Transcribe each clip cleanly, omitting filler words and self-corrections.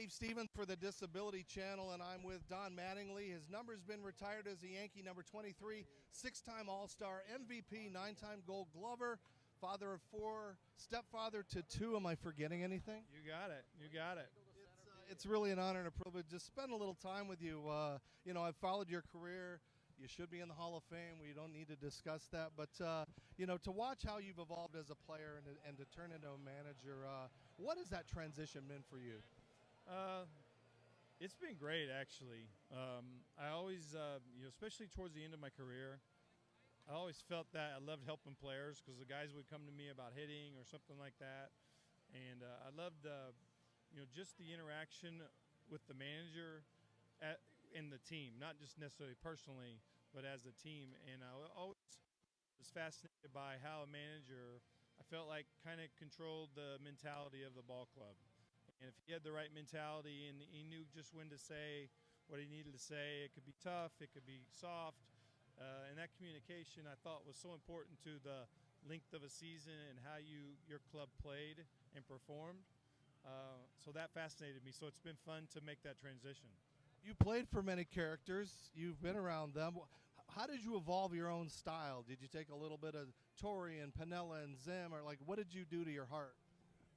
Dave Stevens for the Disability Channel, and I'm with Don Mattingly. His number's been retired as a Yankee, number 23, six-time All-Star, MVP, nine-time Gold Glover, father of four, stepfather to two. Am I forgetting anything? You got it. You got it. It's really an honor and a privilege to spend a little time with you. I've followed your career. You should be in the Hall of Fame. We don't need to discuss that. But, to watch how you've evolved as a player and to turn into a manager, what has that transition been for you? It's been great, actually. I always, especially towards the end of my career, I always felt that I loved helping players because the guys would come to me about hitting or something like that. And I loved, just the interaction with the manager in the team, not just necessarily personally, but as a team. And I always was fascinated by how a manager, I felt like, kind of controlled the mentality of the ball club. And if he had the right mentality and he knew just when to say what he needed to say, it could be tough, it could be soft. And that communication, I thought, was so important to the length of a season and how your club played and performed. So that fascinated me. So it's been fun to make that transition. You played for many characters. You've been around them. How did you evolve your own style? Did you take a little bit of Torre and Piniella and Zim, or what did you do to your heart?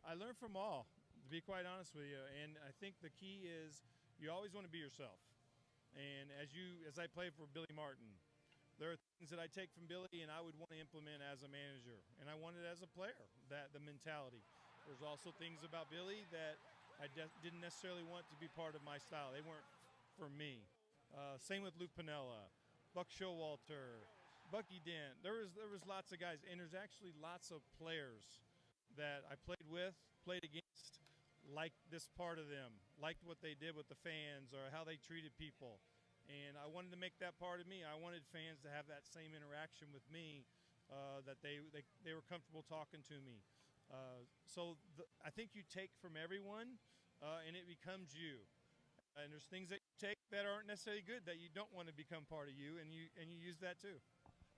I learned from all, to be quite honest with you. And I think the key is you always want to be yourself. And as I played for Billy Martin, there are things that I take from Billy and I would want to implement as a manager. And I wanted as a player, the mentality. There's also things about Billy that I didn't necessarily want to be part of my style. They weren't for me. Same with Luke Piniella, Buck Showalter, Bucky Dent. There was lots of guys, and there's actually lots of players that I played with, played against, liked this part of them, liked what they did with the fans or how they treated people. And I wanted to make that part of me. I wanted fans to have that same interaction with me, that they were comfortable talking to me. I think you take from everyone, and it becomes you. And there's things that you take that aren't necessarily good that you don't want to become part of you, and you use that too.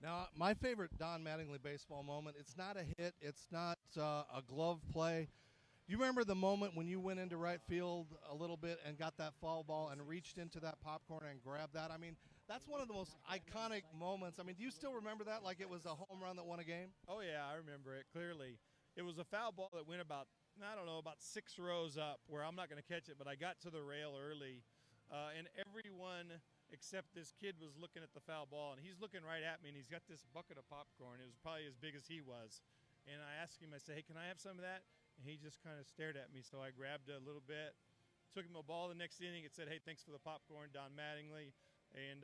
Now, my favorite Don Mattingly baseball moment, it's not a hit, it's not a glove play. Do you remember the moment when you went into right field a little bit and got that foul ball and reached into that popcorn and grabbed that? I mean, that's one of the most iconic moments. I mean, do you still remember that like it was a home run that won a game? Oh, yeah, I remember it clearly. It was a foul ball that went about 6 rows up where I'm not going to catch it, but I got to the rail early, and everyone except this kid was looking at the foul ball, and he's looking right at me, and he's got this bucket of popcorn. It was probably as big as he was. And I asked him, I said, hey, can I have some of that? And he just kind of stared at me, so I grabbed a little bit, took him a ball the next inning. It said, hey, thanks for the popcorn, Don Mattingly, and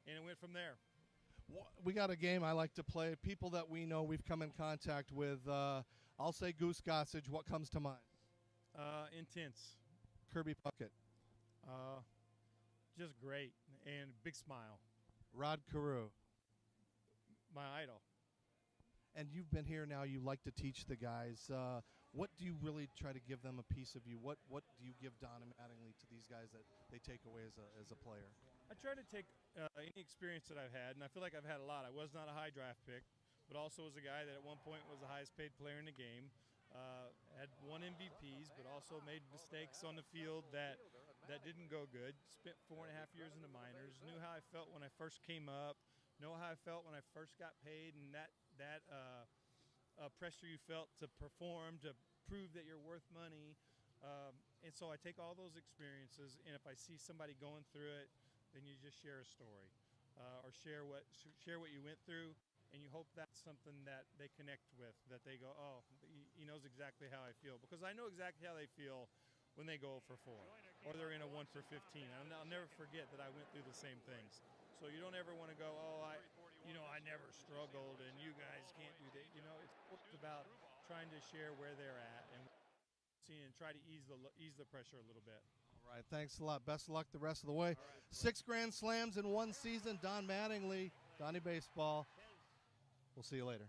it went from there. We got a game I like to play. People that we know we've come in contact with. I'll say Goose Gossage. What comes to mind? Intense. Kirby Puckett. Just great and big smile. Rod Carew. My idol. And you've been here now. You like to teach the guys. What do you really try to give them a piece of you? What do you give Don and Mattingly to these guys that they take away as a player? I try to take any experience that I've had, and I feel like I've had a lot. I was not a high draft pick, but also was a guy that at one point was the highest paid player in the game. Had won MVPs, but also made mistakes on the field that didn't go good. Spent 4.5 years in the minors. Knew how I felt when I first came up. Know how I felt when I first got paid, and that pressure you felt to perform, to prove that you're worth money. And so I take all those experiences, and if I see somebody going through it, then you just share a story, or share what you went through, and you hope that's something that they connect with, that they go, oh, he knows exactly how I feel, because I know exactly how they feel when they go 0 for 4 or they're in a 1 for 15. I'll never forget that I went through the same things. So you don't ever want to go, oh, I never struggled and you guys can't do that. It's about trying to share where they're at and try to ease the pressure a little bit. All right, thanks a lot. Best of luck the rest of the way. 6 Grand Slams in one season. Don Mattingly, Donnie Baseball. We'll see you later.